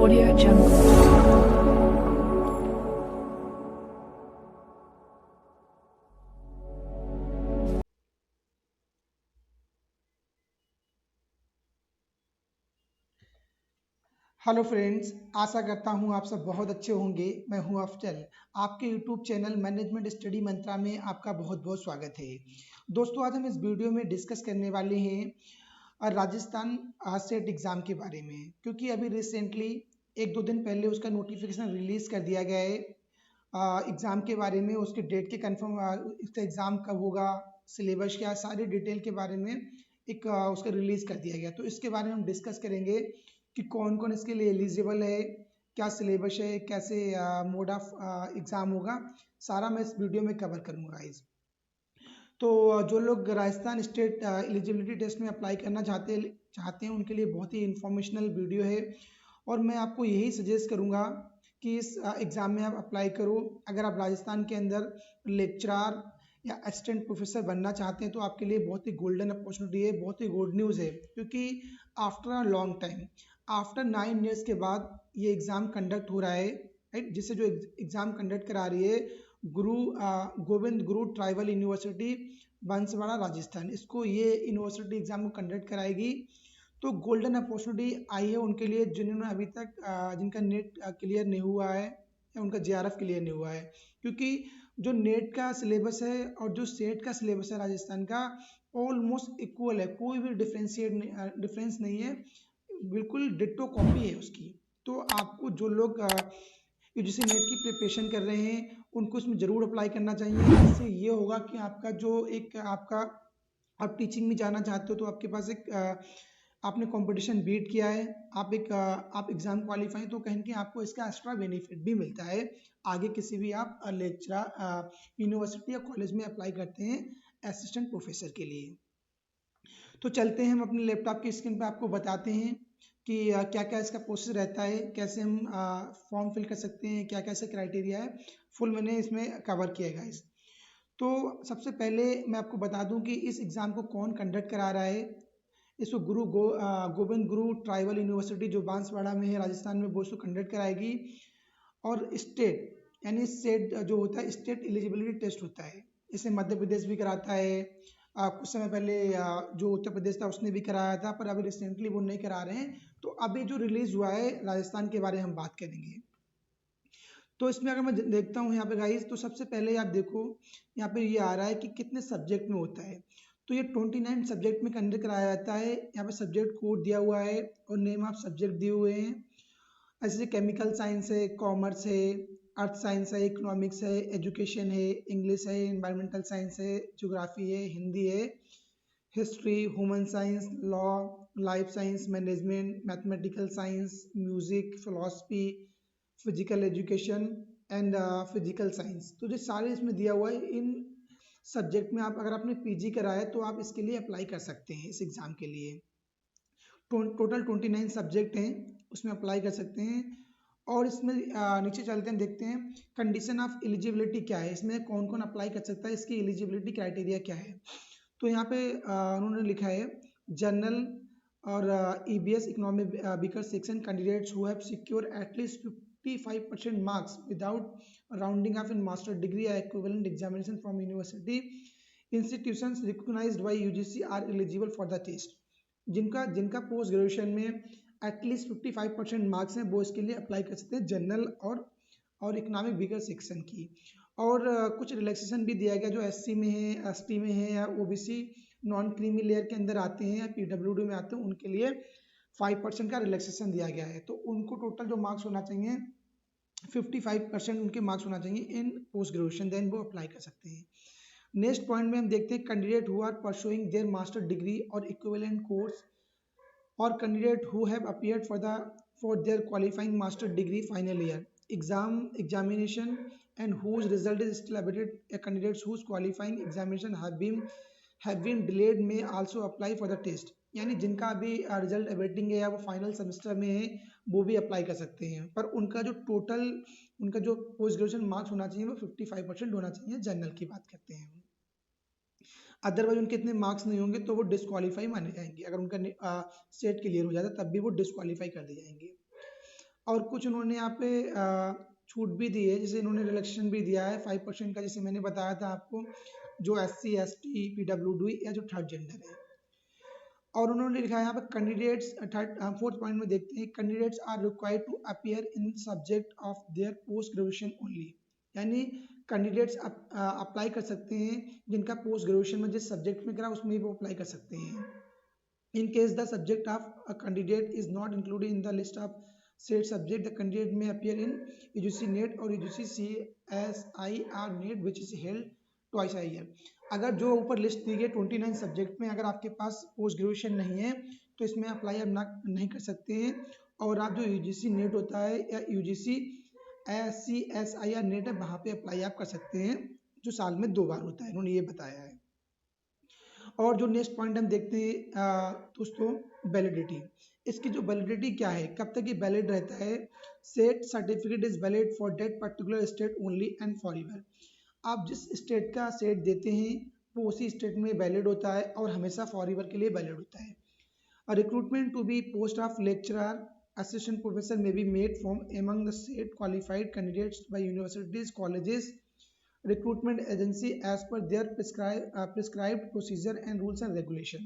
Audio Jungle. Hello friends, आशा करता हूँ आप सब बहुत अच्छे होंगे। मैं हूँ अफजल। आपके यूट्यूब चैनल मैनेजमेंट स्टडी मंत्रा में आपका बहुत बहुत स्वागत है। दोस्तों, आज हम इस वीडियो में डिस्कस करने वाले हैं राजस्थान सेट एग्ज़ाम के बारे में, क्योंकि अभी रिसेंटली एक दो दिन पहले उसका नोटिफिकेशन रिलीज़ कर दिया गया है एग्ज़ाम के बारे में। उसके डेट के कंफर्म, इसका एग्ज़ाम कब होगा, सिलेबस क्या, सारी डिटेल के बारे में एक उसका रिलीज़ कर दिया गया। तो इसके बारे में हम डिस्कस करेंगे कि कौन कौन इसके लिए एलिजिबल है, क्या सिलेबस है, कैसे मोड ऑफ एग्ज़ाम होगा, सारा मैं इस वीडियो में कवर करूँगा गाइस। तो जो लोग राजस्थान स्टेट एलिजिबिलिटी टेस्ट में अप्लाई करना चाहते हैं उनके लिए बहुत ही इंफॉर्मेशनल वीडियो है, और मैं आपको यही सजेस्ट करूँगा कि इस एग्ज़ाम में आप अप्लाई करो। अगर आप राजस्थान के अंदर लेक्चरर या असिस्टेंट प्रोफेसर बनना चाहते हैं तो आपके लिए बहुत ही गोल्डन अपॉर्चुनिटी है, बहुत ही गुड न्यूज़ है, क्योंकि after a long time, after 9 years के बाद ये एग्ज़ाम कंडक्ट हो रहा है, राइट। जिससे जो एग्ज़ाम कंडक्ट करा रही है गुरु गोविंद गुरु ट्राइबल यूनिवर्सिटी बांसवाड़ा राजस्थान, इसको ये यूनिवर्सिटी एग्ज़ाम को कंडक्ट कराएगी। तो गोल्डन अपॉर्चुनिटी आई है उनके लिए जिन्होंने अभी तक जिनका नेट क्लियर नहीं हुआ है या उनका जेआरएफ क्लियर नहीं हुआ है, क्योंकि जो नेट का सिलेबस है और जो सेट का सिलेबस है राजस्थान का ऑलमोस्ट इक्वल है, कोई भी डिफरेंस नहीं है, बिल्कुल डिट्टो कॉपी है उसकी। तो आपको जो लोग यूजीसी नेट की प्रिपरेशन कर रहे हैं उनको इसमें ज़रूर अप्लाई करना चाहिए। इससे ये होगा कि आपका जो एक आपका आप टीचिंग में जाना चाहते हो तो आपके पास एक आपने कंपटीशन बीट किया है, आप एग्ज़ाम क्वालिफाई, तो कहीं ना कहीं आपको इसका एक्स्ट्रा बेनिफिट भी मिलता है आगे किसी भी आप लेक्चरर यूनिवर्सिटी या कॉलेज में अप्लाई करते हैं असिस्टेंट प्रोफेसर के लिए। तो चलते हैं हम अपने लैपटॉप की स्क्रीन पे आपको बताते हैं कि क्या क्या इसका प्रोसेस रहता है, कैसे हम फॉर्म फिल कर सकते हैं, क्या कैसे क्राइटेरिया है, फुल मैंने इसमें कवर किया है गाइस। तो सबसे पहले मैं आपको बता दूं कि इस एग्ज़ाम को कौन कंडक्ट करा रहा है। इसको गोविंद गुरु ट्राइबल यूनिवर्सिटी जो बांसवाड़ा में है राजस्थान में, वो इसको कंडक्ट कराएगी। और स्टेट यानी स्टेट जो होता है, स्टेट एलिजिबिलिटी टेस्ट होता है, इसे मध्य प्रदेश भी कराता है। कुछ समय पहले जो उत्तर प्रदेश था उसने भी कराया था, पर अभी रिसेंटली वो नहीं करा रहे हैं। तो अभी जो रिलीज हुआ है राजस्थान के बारे में हम बात करेंगे। तो इसमें अगर मैं देखता हूँ यहाँ पे गाइस, तो सबसे पहले आप देखो यहाँ पे ये आ रहा है कि कितने सब्जेक्ट में होता है। तो ये 29 सब्जेक्ट में कंडक्ट कराया जाता है। यहाँ पे सब्जेक्ट कोड दिया हुआ है और नेम ऑफ सब्जेक्ट दिए हुए हैं। ऐसे केमिकल साइंस है, कॉमर्स है, अर्थ साइंस है, इकोनॉमिक्स है, एजुकेशन है, इंग्लिश है, इन्वायरमेंटल साइंस है, ज्योग्राफी है, हिंदी है, history, human science, law, life science, management, mathematical science, music, philosophy, physical education and physical science. तो जो सारे इसमें दिया हुआ है, इन सब्जेक्ट में आप अगर आपने पीजी करा है तो आप इसके लिए अप्लाई कर सकते हैं इस एग्ज़ाम के लिए। टोटल 29 सब्जेक्ट हैं, उसमें अप्लाई कर सकते हैं। और इसमें नीचे चलते हैं, देखते हैं कंडीशन ऑफ एलिजिबिलिटी क्या है, इसमें कौन कौन अप्लाई कर सकता है, इसकी एलिजिबिलिटी क्राइटेरिया क्या है। तो यहाँ पे उन्होंने लिखा है जनरल और EBS economic weaker section candidates who have secured at least 55% marks without rounding off in master degree या equivalent examination from university institutions recognised by UGC are eligible for the test. जिनका जिनका पोस्ट ग्रेजुएशन में at least 55% marks हैं वो इसके लिए apply कर सकते हैं, जनरल और इकोनॉमिक बीकर सेक्शन की। और कुछ रिलैक्सेशन भी दिया गया जो एससी में है, एसटी में है, या ओबीसी नॉन क्रीमी लेयर के अंदर आते हैं या पीडब्ल्यूडी में आते हैं, उनके लिए 5% का रिलैक्सेशन दिया गया है। तो उनको टोटल जो मार्क्स होना चाहिए 55% उनके मार्क्स होना चाहिए इन पोस्ट ग्रेजुएशन, देन वो अप्लाई कर सकते हैं। नेक्स्ट पॉइंट में हम देखते हैं candidate who are pursuing their master degree और equivalent course or candidate who have appeared for their qualifying master degree final year examination and whose result is still awaited. Candidates whose qualifying examination have been delayed may also apply for the test। यानी जिनका अभी result awaiting है या वो final semester में है वो भी अप्लाई कर सकते हैं, पर उनका जो पोस्ट ग्रेजुएशन मार्क्स होना चाहिए वो 55% होना चाहिए, जनरल की बात करते हैं। अदरवाइज उनके इतने मार्क्स नहीं होंगे तो वो डिस्क्वालीफाई माने जाएंगे, अगर उनका सेट क्लियर हो जाता तब भी वो डिस्क्वालीफाई कर दिए जाएंगे। और कुछ उन्होंने यहाँ पे छूट भी दी है, जैसे इन्होंने रिलैक्सेशन भी दिया है 5% का, जैसे मैंने बताया था आपको, जो SC ST PWD या जो थर्ड जेंडर है। और उन्होंने लिखा है यहाँ पे कैंडिडेट्स, थर्ड फोर्थ पॉइंट में देखते हैं, candidates are required to appear in subject of their post graduation only, यानी कैंडिडेट्स अप्लाई कर सकते हैं जिनका पोस्ट ग्रेजुएशन में जिस सब्जेक्ट में करा उसमें वो अप्लाई कर सकते हैं। In case the subject of a candidate is not included in the list of said subject, the candidate may appear in UGC NET or UGC CSIR NET which is held twice a year. अगर जो ऊपर list दी गई 29 subject में अगर आपके पास post graduation नहीं है तो इसमें अप्लाई आप ना नहीं कर सकते हैं, और आप जो UGC नेट होता है या UGC CSIR नेट है वहाँ पे अप्लाई आप कर सकते हैं, जो साल में 2 बार होता है, इन्होंने ये बताया है। और जो नेक्स्ट पॉइंट हम देखते हैं दोस्तों, वैलिडिटी। इसकी जो वैलिडिटी क्या है, कब तक ये वैलिड रहता है। Set certificate is valid for that particular state only and for ever. आप जिस स्टेट का सेट देते हैं वो उसी स्टेट में वैलिड होता है और हमेशा फॉर एवर के लिए वैलिड होता है। Recruitment to be post of lecturer assistant professor may be made from among the set qualified candidates by universities, colleges, recruitment agency as per their prescribed procedure and rules and regulation।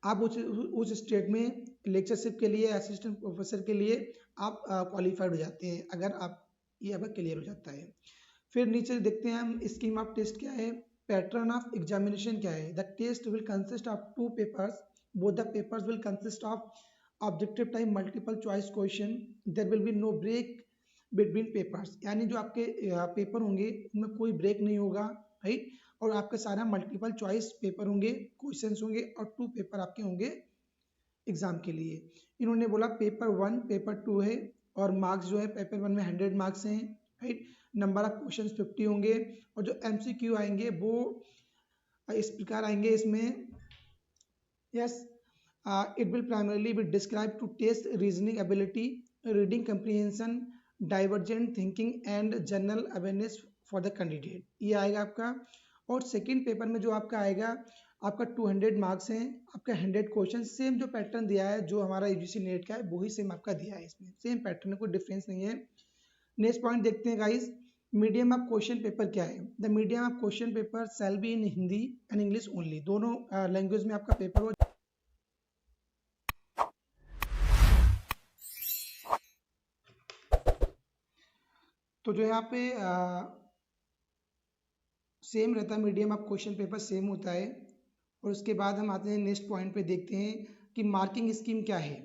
आप उस state में lectureship के लिए, assistant professor के लिए आप qualified हो जाते हैं अगर आप ये आपका क्लियर हो जाता है। फिर नीचे देखते हैं हम स्कीम ऑफ टेस्ट क्या है, पैटर्न ऑफ एग्जामिनेशन क्या है। The test will consist of 2 papers, both the papers will consist of objective type multiple choice question, there will be no break between papers, यानी जो आपके पेपर होंगे उनमें कोई ब्रेक नहीं होगा, राइट। और आपके सारा मल्टीपल चॉइस पेपर होंगे, क्वेश्चंस होंगे, और 2 पेपर आपके होंगे एग्जाम के लिए। इन्होंने बोला पेपर 1 पेपर 2 है, और मार्क्स जो है पेपर 1 में 100 मार्क्स हैं, राइट। नंबर ऑफ क्वेश्चंस 50 होंगे, और जो MCQ आएंगे वो इस प्रकार आएंगे इसमें। Yes, it will primarily be described to test reasoning ability, reading comprehension, divergent thinking and general awareness for the candidate, ये आएगा आपका। और सेकंड पेपर में जो आपका आएगा, आपका 200 मार्क्स हैं, आपका 100 क्वेश्चन, सेम जो पैटर्न दिया है जो हमारा UGC नेट का है वही सेम आपका दिया है, इसमें सेम पैटर्न है, कोई डिफरेंस नहीं है। नेक्स्ट पॉइंट देखते हैं guys, medium of question paper क्या है। The medium of question paper shall be in Hindi and English only, दोनों लैंग्वेज में आपका पेपर हो। तो जो यहाँ पे सेम रहता है, medium of question paper same होता है। और उसके बाद हम आते हैं नेक्स्ट पॉइंट पे, देखते हैं कि मार्किंग स्कीम क्या है।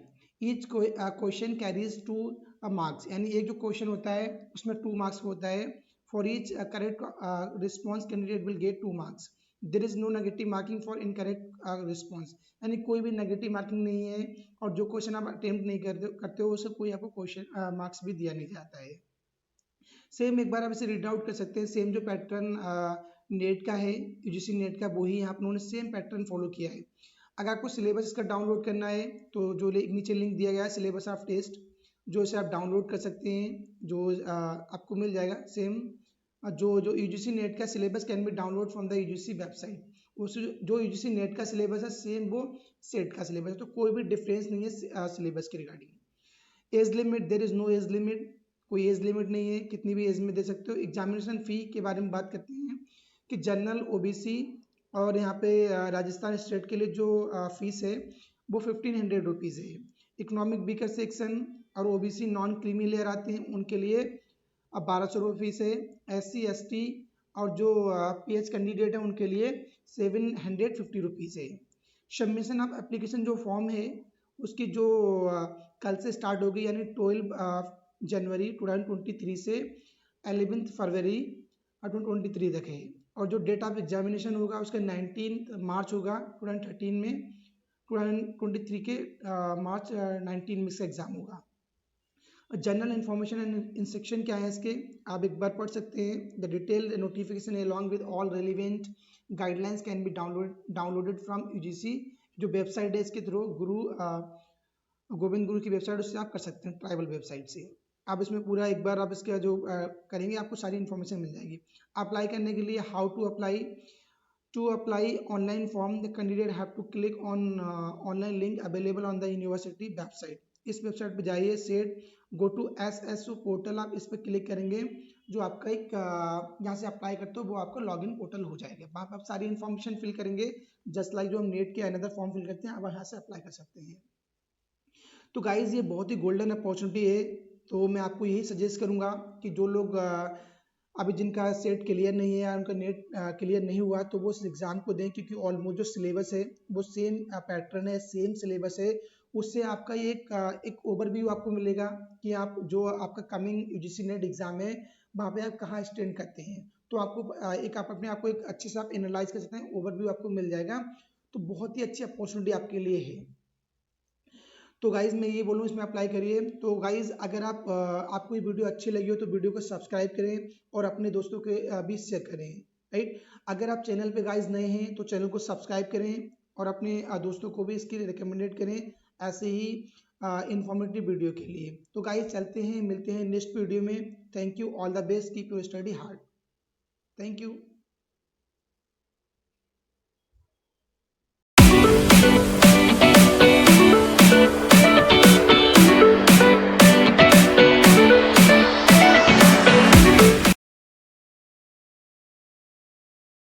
ईच क्वेश्चन कैरीज 2 मार्क्स, यानी एक जो क्वेश्चन होता है उसमें 2 मार्क्स होता है। For each correct response candidate will get 2 marks, there is no negative marking for incorrect response, यानी कोई भी नेगेटिव मार्किंग नहीं है, और जो क्वेश्चन आप अटेम्प्ट नहीं करते हो उससे कोई आपको क्वेश्चन मार्क्स भी दिया नहीं जाता है। सेम एक बार आप इसे रीड आउट कर सकते हैं, सेम जो पैटर्न नेट का है, UGC नेट का, वही आप लोगों ने सेम पैटर्न फॉलो किया है। अगर आपको सिलेबस इसका डाउनलोड करना है तो जो नीचे लिंक दिया गया है सिलेबस ऑफ टेस्ट, जो इसे आप डाउनलोड कर सकते हैं, जो आपको मिल जाएगा सेम। जो UGC नेट का syllabus can be download from the UGC website, उस जो UGC नेट का सिलेबस है सेम वो सेट का सिलेबस है, तो कोई भी डिफरेंस नहीं है सिलेबस के regarding. Age limit, there is no age limit, कोई एज लिमिट नहीं है, कितनी भी एज में दे सकते हो। एग्जामिनेशन फ़ी के बारे में बात करते हैं कि जनरल, OBC और यहाँ पे राजस्थान स्टेट के लिए जो फीस है वो 1500 रुपीज़ है। इकोनॉमिक वीकर सेक्शन और OBC नॉन क्रीमी लेयर आते हैं उनके लिए 1200 रुपये फीस है। SC ST और जो PH कैंडिडेट है उनके लिए 750 रुपीज़ है। सबमिशन ऑफ एप्लीकेशन जो फॉर्म है उसकी जो कल से स्टार्ट होगी, यानी 12 जनवरी 2023 से 11 फरवरी 2023 तक है। और जो डेट ऑफ एग्जामिनेशन होगा उसका 19 मार्च होगा 2013 में, 2023 के मार्च 19 में से एग्जाम होगा। जनरल इन्फॉर्मेशन एंड इंस्ट्रक्शन क्या है इसके, आप एक बार पढ़ सकते हैं। The detailed notification along with all relevant guidelines can be downloaded from UGC, जो वेबसाइट है इसके थ्रू गोविंद गुरु की वेबसाइट, उससे आप कर सकते हैं, ट्राइबल वेबसाइट से। आप इसमें पूरा एक बार आप इसका जो करेंगे आपको सारी इन्फॉर्मेशन मिल जाएगी। अप्लाई करने के लिए how to apply online form, the candidate have to click on online link available on the university website. इस वेबसाइट पे जाइए, SET go to SSO portal, आप इस पर क्लिक करेंगे। जो आपका एक यहाँ से अप्लाई करते हो वो आपका लॉगिन पोर्टल हो जाएगा। वहाँ पर आप सारी इन्फॉर्मेशन फिल करेंगे, जस्ट लाइक जो हम नेट के अनदर फॉर्म फिल करते हैं, आप यहाँ से अप्लाई कर सकते हैं। तो गाइज ये बहुत ही गोल्डन अपॉर्चुनिटी है। तो मैं आपको यही सजेस्ट करूंगा कि जो लोग अभी जिनका सेट क्लियर नहीं है या उनका नेट क्लियर नहीं हुआ, तो वो इस एग्ज़ाम को दें, क्योंकि ऑलमोस्ट जो सिलेबस है वो सेम पैटर्न है, सेम सिलेबस है। उससे आपका ये एक ओवरव्यू आपको मिलेगा कि आप जो आपका कमिंग UGC नेट एग्ज़ाम है वहाँ पे आप कहाँ स्टैंड करते हैं। तो आपको एक आप अपने आप को एक अच्छे से आप एनालाइज कर सकते हैं, ओवरव्यू आपको मिल जाएगा। तो बहुत ही अच्छी अपॉर्चुनिटी आपके लिए है। तो गाइज मैं ये बोलूँ, इसमें अप्लाई करिए। तो गाइज अगर आपको ये वीडियो अच्छी लगी हो तो वीडियो को सब्सक्राइब करें और अपने दोस्तों के बीच शेयर करें, राइट। अगर आप चैनल पे गाइज नए हैं तो चैनल को सब्सक्राइब करें और अपने दोस्तों को भी इसके लिए रिकमेंडेड करें, ऐसे ही इंफॉर्मेटिव वीडियो के लिए। तो गाइज चलते हैं, मिलते हैं नेक्स्ट वीडियो में। Thank you, all the best, keep your study hard. Thank you.